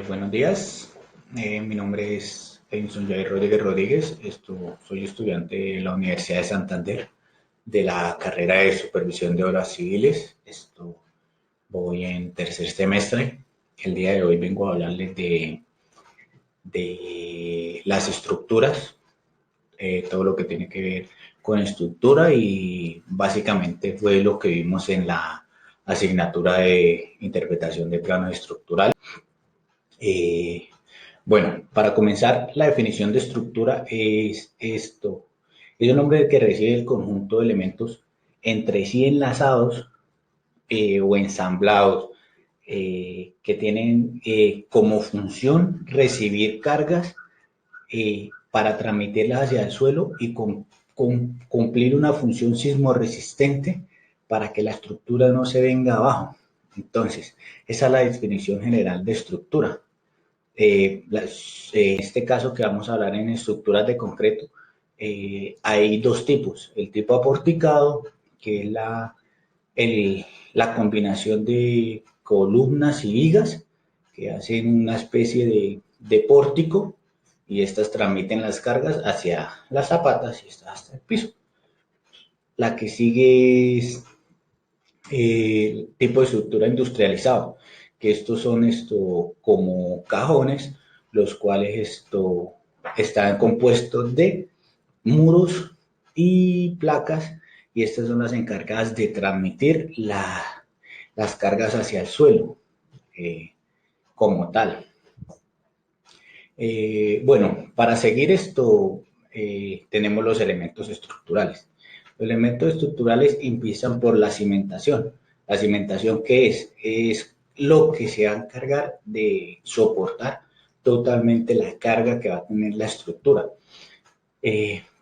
Buenos días, mi nombre es Edinson Jair Rodríguez Rodríguez. Soy estudiante de la Universidad de Santander de la carrera de Supervisión de Obras Civiles. Voy en tercer semestre. El día de hoy vengo a hablarles de las estructuras, todo lo que tiene que ver con estructura, y básicamente fue lo que vimos en la asignatura de interpretación de planos estructurales. Eh, bueno, para comenzar, la definición de estructura es esto. Es un nombre que recibe el conjunto de elementos entre sí enlazados o ensamblados que tienen como función recibir cargas para transmitirlas hacia el suelo y cumplir una función sismoresistente para que la estructura no se venga abajo. Entonces, esa es la definición general de estructura. En este caso que vamos a hablar en estructuras de concreto, hay dos tipos. El tipo aporticado, que es la combinación de columnas y vigas que hacen una especie de pórtico, y estas transmiten las cargas hacia las zapatas y estas hasta el piso. La que sigue es tipo de estructura industrializado, que estos son como cajones, los cuales están compuestos de muros y placas, y estas son las encargadas de transmitir las cargas hacia el suelo como tal. Bueno, para seguir tenemos los elementos estructurales. Los elementos estructurales empiezan por la cimentación. La cimentación, ¿qué es? Es lo que se va a encargar de soportar totalmente la carga que va a tener la estructura.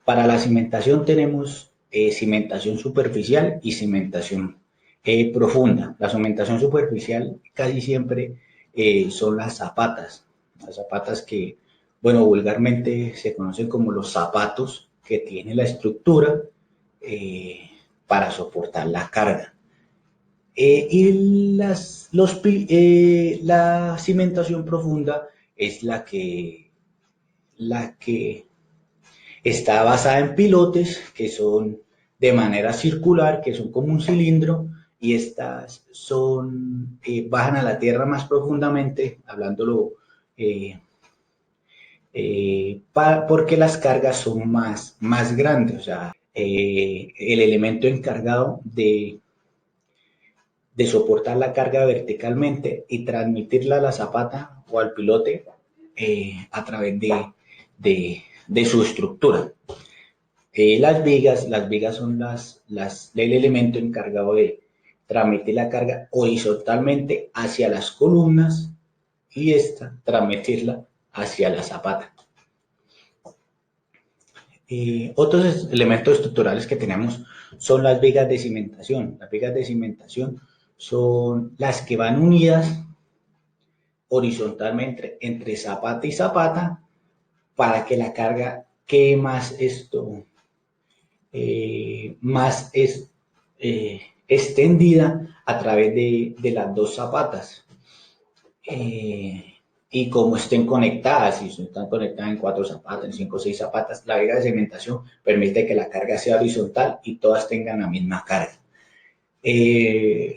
Para la cimentación tenemos cimentación superficial y cimentación profunda. La cimentación superficial casi siempre son las zapatas que, bueno, vulgarmente se conocen como los zapatos que tiene la estructura eh, para soportar la carga. La cimentación profunda es la que está basada en pilotes que son de manera circular, que son como un cilindro, y estas bajan a la tierra más profundamente, hablándolo, eh, porque las cargas son más grandes. O sea, el elemento encargado de soportar la carga verticalmente y transmitirla a la zapata o al pilote a través de su estructura. Las vigas son el elemento encargado de transmitir la carga horizontalmente hacia las columnas y esta transmitirla hacia la zapata. Otros elementos estructurales que tenemos son las vigas de cimentación. Las vigas de cimentación son las que van unidas horizontalmente entre zapata y zapata para que la carga quede más extendida a través de las dos zapatas. Y como estén conectadas, si están conectadas en 4 zapatas, en 5 o 6 zapatas, la viga de cementación permite que la carga sea horizontal y todas tengan la misma carga.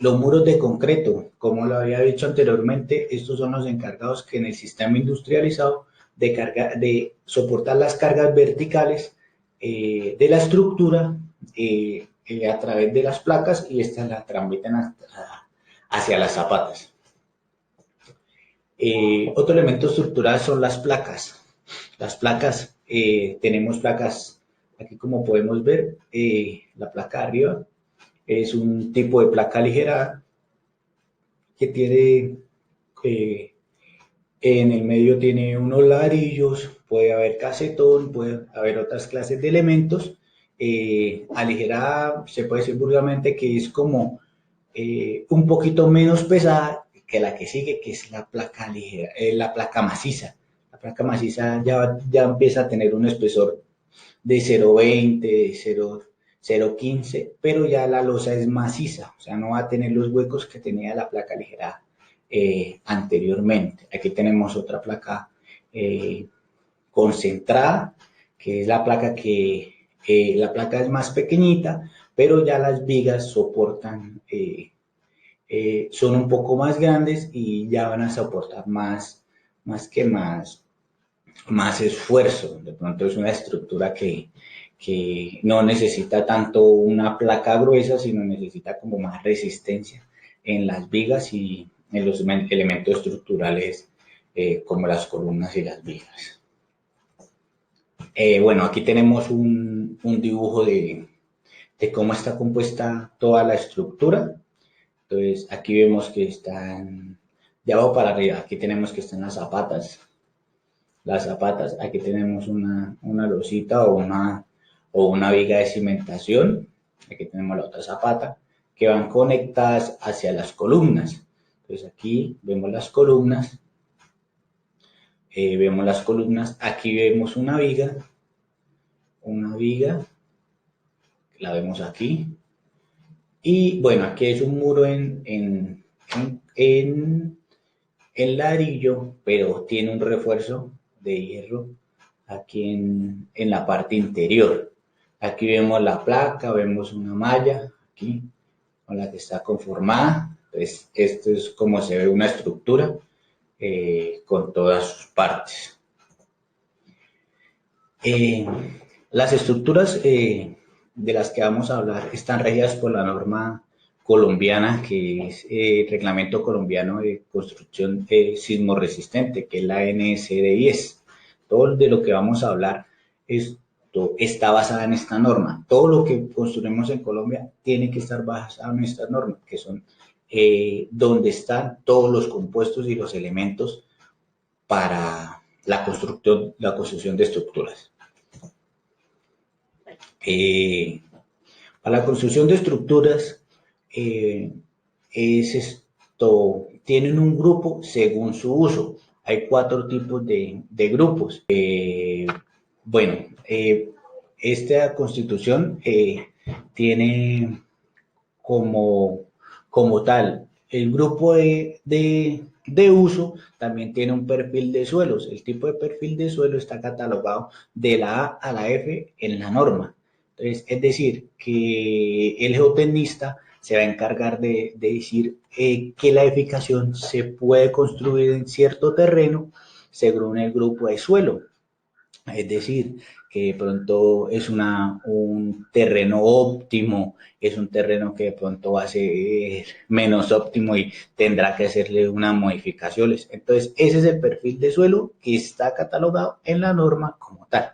Los muros de concreto, como lo había dicho anteriormente, estos son los encargados que en el sistema industrializado de soportar las cargas verticales de la estructura a través de las placas, y estas las transmiten hacia las zapatas. Otro elemento estructural son las placas. Las placas, tenemos placas, aquí como podemos ver, la placa de arriba es un tipo de placa ligera que tiene, eh, en el medio tiene unos ladrillos, puede haber casetón, puede haber otras clases de elementos. Aligerada, se puede decir vulgarmente que es como un poquito menos pesada que la que sigue, que es la placa ligera, la placa maciza. La placa maciza ya empieza a tener un espesor de 0,20, 0,15, pero ya la losa es maciza, o sea, no va a tener los huecos que tenía la placa ligera anteriormente. Aquí tenemos otra placa concentrada, que es la placa la placa es más pequeñita, pero ya las vigas soportan, son un poco más grandes y ya van a soportar más esfuerzo. De pronto es una estructura que no necesita tanto una placa gruesa, sino necesita como más resistencia en las vigas y en los elementos estructurales como las columnas y las vigas. Bueno, aquí tenemos un dibujo de cómo está compuesta toda la estructura. Entonces, aquí vemos que están de abajo para arriba. Aquí tenemos que están las zapatas. Aquí tenemos una losita o una viga de cimentación. Aquí tenemos la otra zapata que van conectadas hacia las columnas. Entonces, aquí vemos las columnas. Aquí vemos una viga, la vemos aquí. Y bueno, aquí es un muro en ladrillo, pero tiene un refuerzo de hierro aquí en la parte interior. Aquí vemos la placa, vemos una malla aquí con la que está conformada. Pues esto es como se ve una estructura con todas sus partes. Las estructuras de las que vamos a hablar están regidas por la norma colombiana, que es el Reglamento Colombiano de Construcción Sismorresistente, que es la NSD10. Todo de lo que vamos a hablar está basada en esta norma. Todo lo que construimos en Colombia tiene que estar basado en esta norma, que son donde están todos los compuestos y los elementos para la construcción de estructuras. Para la construcción de estructuras tienen un grupo según su uso. Hay 4 tipos de grupos. Bueno, esta constitución tiene como tal el grupo de uso, también tiene un perfil de suelos. El tipo de perfil de suelo está catalogado de la A a la F en la norma. Entonces, es decir, que el geotecnista se va a encargar de decir que la edificación se puede construir en cierto terreno según el grupo de suelo. Es decir, que de pronto es un terreno óptimo, es un terreno que de pronto va a ser menos óptimo y tendrá que hacerle unas modificaciones. Entonces, ese es el perfil de suelo que está catalogado en la norma como tal.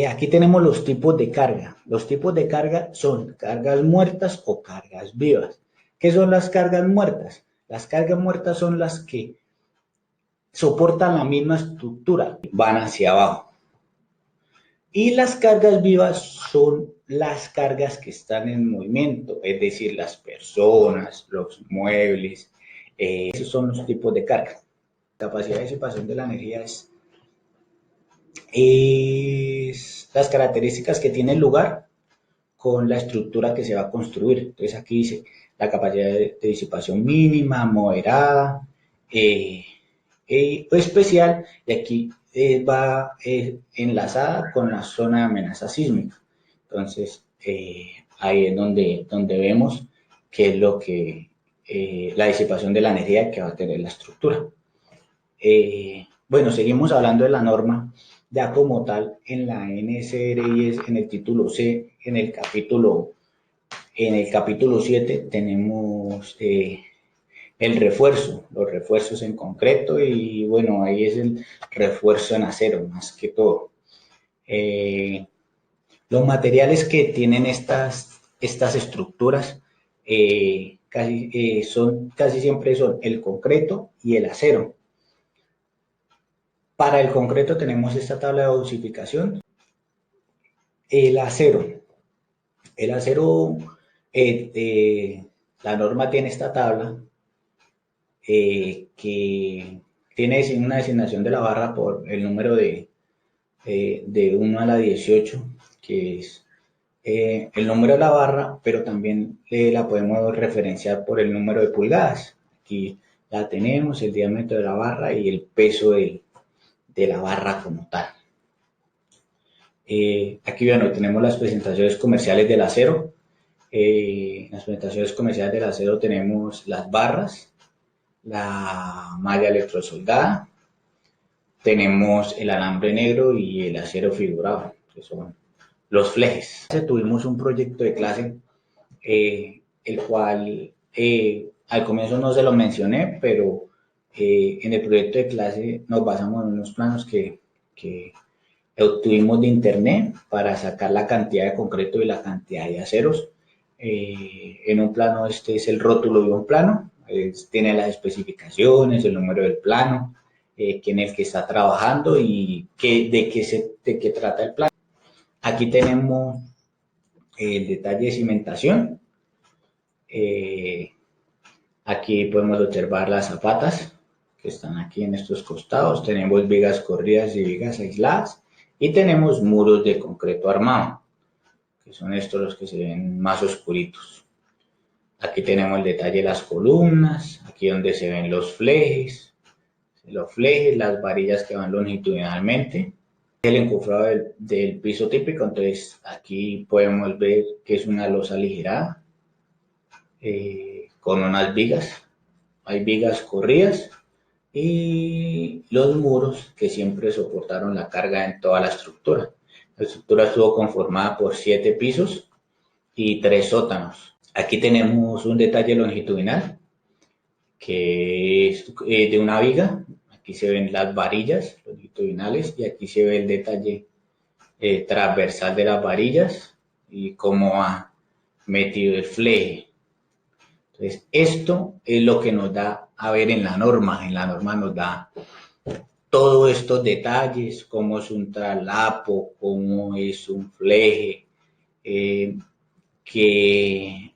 Aquí tenemos los tipos de carga. Los tipos de carga son cargas muertas o cargas vivas. ¿Qué son las cargas muertas? Las cargas muertas son las que soportan la misma estructura, van hacia abajo. Y las cargas vivas son las cargas que están en movimiento, es decir, las personas, los muebles, esos son los tipos de carga. La capacidad de disipación de la energía es las características que tiene el lugar con la estructura que se va a construir. Entonces aquí dice la capacidad de disipación mínima, moderada, especial, y aquí va enlazada con la zona de amenaza sísmica. Entonces, ahí es donde vemos qué es lo que la disipación de la energía que va a tener la estructura. Bueno, seguimos hablando de la norma, ya como tal en la NSR10, en el título C, en el capítulo 7 tenemos el refuerzo, los refuerzos en concreto y bueno, ahí es el refuerzo en acero más que todo. Los materiales que tienen estas estructuras casi siempre son el concreto y el acero. Para el concreto tenemos esta tabla de dosificación. El acero, la norma tiene esta tabla que tiene una designación de la barra por el número de 1 a la 18, que es el número de la barra, pero también la podemos referenciar por el número de pulgadas. Aquí la tenemos, el diámetro de la barra y el peso de la barra como tal. Aquí, bueno, tenemos las presentaciones comerciales del acero. En las presentaciones comerciales del acero tenemos las barras, la malla electrosoldada, tenemos el alambre negro y el acero figurado, que son los flejes. Tuvimos un proyecto de clase, el cual al comienzo no se lo mencioné, pero en el proyecto de clase nos basamos en unos planos que obtuvimos de internet para sacar la cantidad de concreto y la cantidad de aceros. En un plano, este es el rótulo de un plano, tiene las especificaciones, el número del plano, quién es el que está trabajando y de qué trata el plano. Aquí tenemos el detalle de cimentación. Aquí podemos observar las zapatas que están aquí en estos costados. Tenemos vigas corridas y vigas aisladas. Y tenemos muros de concreto armado, que son estos los que se ven más oscuritos. Aquí tenemos el detalle de las columnas, aquí donde se ven los flejes, las varillas que van longitudinalmente. El encofrado del piso típico, entonces aquí podemos ver que es una losa aligerada con unas vigas. Hay vigas corridas y los muros que siempre soportaron la carga en toda la estructura. La estructura estuvo conformada por 7 pisos y 3 sótanos. Aquí tenemos un detalle longitudinal que es de una viga. Aquí se ven las varillas longitudinales y aquí se ve el detalle transversal de las varillas y cómo ha metido el fleje. Entonces, esto es lo que nos da a ver en la norma. En la norma nos da todos estos detalles, cómo es un traslapo, cómo es un fleje,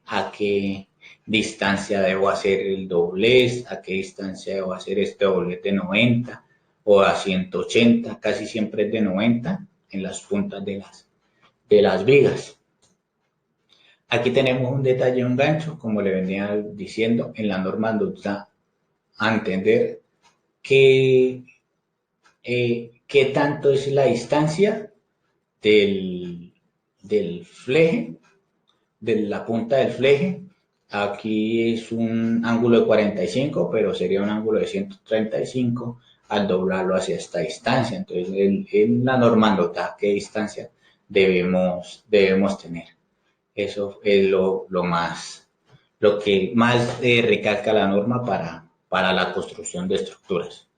a qué distancia debo hacer el doblez, a qué distancia debo hacer este doblez de 90 o a 180, casi siempre es de 90 en las puntas de las vigas. Aquí tenemos un detalle, un gancho, como le venía diciendo, en la norma nos da a entender qué tanto es la distancia del fleje, de la punta del fleje. Aquí es un ángulo de 45, pero sería un ángulo de 135 al doblarlo hacia esta distancia. Entonces, la norma nos da qué distancia debemos tener. Eso es lo que más recalca la norma para la construcción de estructuras.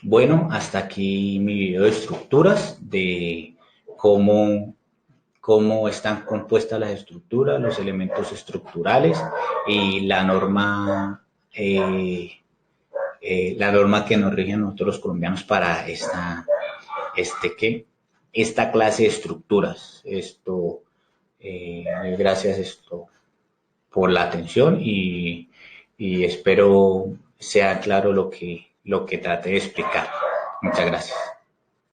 Bueno, hasta aquí mi video de estructuras, de cómo están compuestas las estructuras, los elementos estructurales y la norma que nos rige a nosotros los colombianos para esta clase de estructuras. Gracias por la atención y espero sea claro lo que traté de explicar. Muchas gracias.